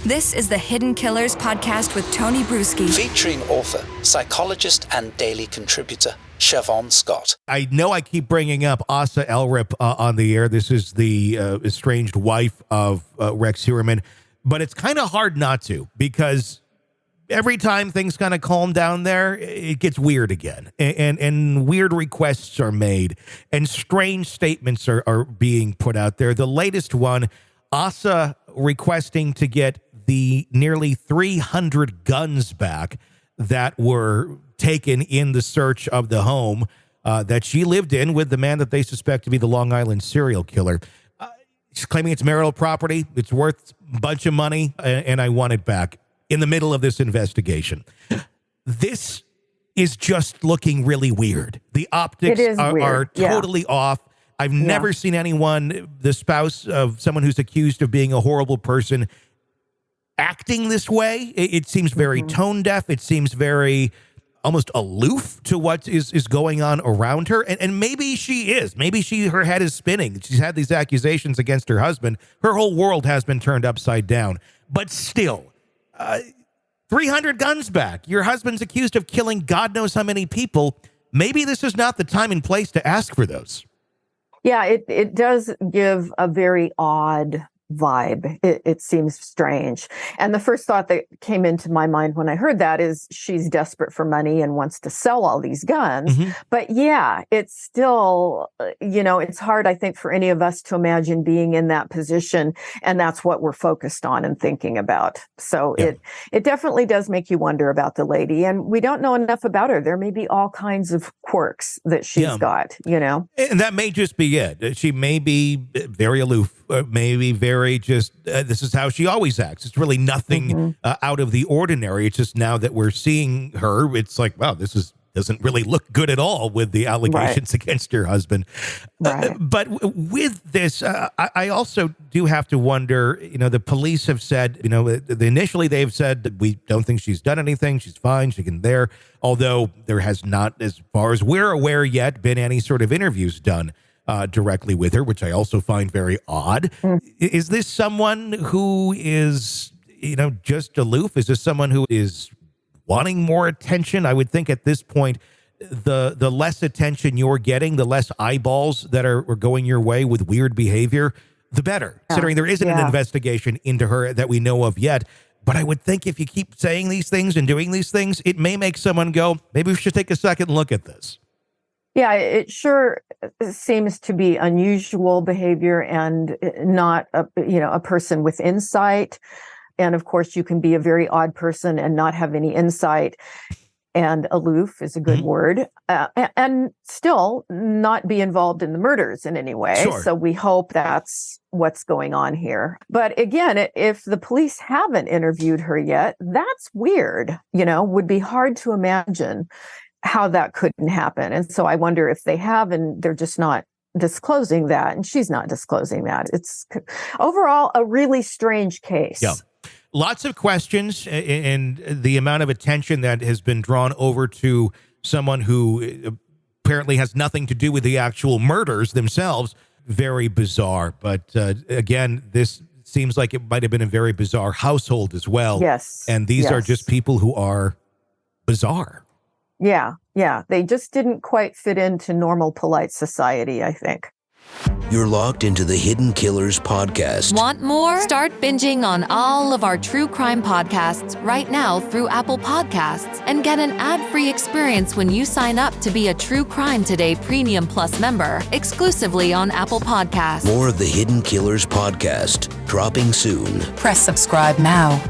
This is the Hidden Killers podcast with Tony Brueski. Featuring author, psychologist, and daily contributor, Shavaun Scott. I know I keep bringing up Asa Ellerup on the air. This is the estranged wife of Rex Heuermann. But it's kind of hard not to, because every time things kind of calm down there, it gets weird again. And weird requests are made. And strange statements are being put out there. The latest one, Asa requesting to get the nearly 300 guns back that were taken in the search of the home that she lived in with the man that they suspect to be the Long Island serial killer. She's claiming it's marital property. It's worth a bunch of money, and I want it back in the middle of this investigation. This is just looking really weird. The optics are totally off. I've never seen anyone, the spouse of someone who's accused of being a horrible person, acting this way. It seems very tone deaf. It seems very almost aloof to what is going on around her. And maybe she is. Maybe her head is spinning. She's had these accusations against her husband. Her whole world has been turned upside down. But still, 300 guns back. Your husband's accused of killing God knows how many people. Maybe this is not the time and place to ask for those. Yeah, it does give a very odd vibe. It seems strange. And the first thought that came into my mind when I heard that is she's desperate for money and wants to sell all these guns. But yeah, it's still, it's hard, I think, for any of us to imagine being in that position. And that's what we're focused on and thinking about. So it definitely does make you wonder about the lady. And we don't know enough about her. There may be all kinds of quirks that she's got, And that may just be it. She may be very aloof, maybe very just, this is how she always acts. It's really nothing out of the ordinary. It's just now that we're seeing her, it's like, wow, doesn't really look good at all with the allegations against her husband. But with this, I also do have to wonder, the police have said, initially they've said that we don't think she's done anything. She's fine. She can there. Although there has not, as far as we're aware yet, been any sort of interviews done directly with her, which I also find very odd. Is this someone who is, just aloof? Is this someone who is wanting more attention? I would think at this point, the less attention you're getting, the less eyeballs that are going your way with weird behavior, the better, considering there isn't an investigation into her that we know of yet. But I would think if you keep saying these things and doing these things, it may make someone go, maybe we should take a second look at this. Yeah, it sure seems to be unusual behavior and not a person with insight. And of course, you can be a very odd person and not have any insight. And aloof is a good word. And still not be involved in the murders in any way. Sure. So we hope that's what's going on here. But again, if the police haven't interviewed her yet, that's weird. Would be hard to imagine how that couldn't happen. And so I wonder if they have, and they're just not disclosing that, and she's not disclosing that. It's overall a really strange case. Yeah. Lots of questions, and the amount of attention that has been drawn over to someone who apparently has nothing to do with the actual murders themselves. Very bizarre. But again, this seems like it might have been a very bizarre household as well. Yes. And these are just people who are bizarre. Yeah. They just didn't quite fit into normal, polite society, I think. You're locked into the Hidden Killers podcast. Want more? Start binging on all of our true crime podcasts right now through Apple Podcasts and get an ad-free experience when you sign up to be a True Crime Today Premium Plus member exclusively on Apple Podcasts. More of the Hidden Killers podcast dropping soon. Press subscribe now.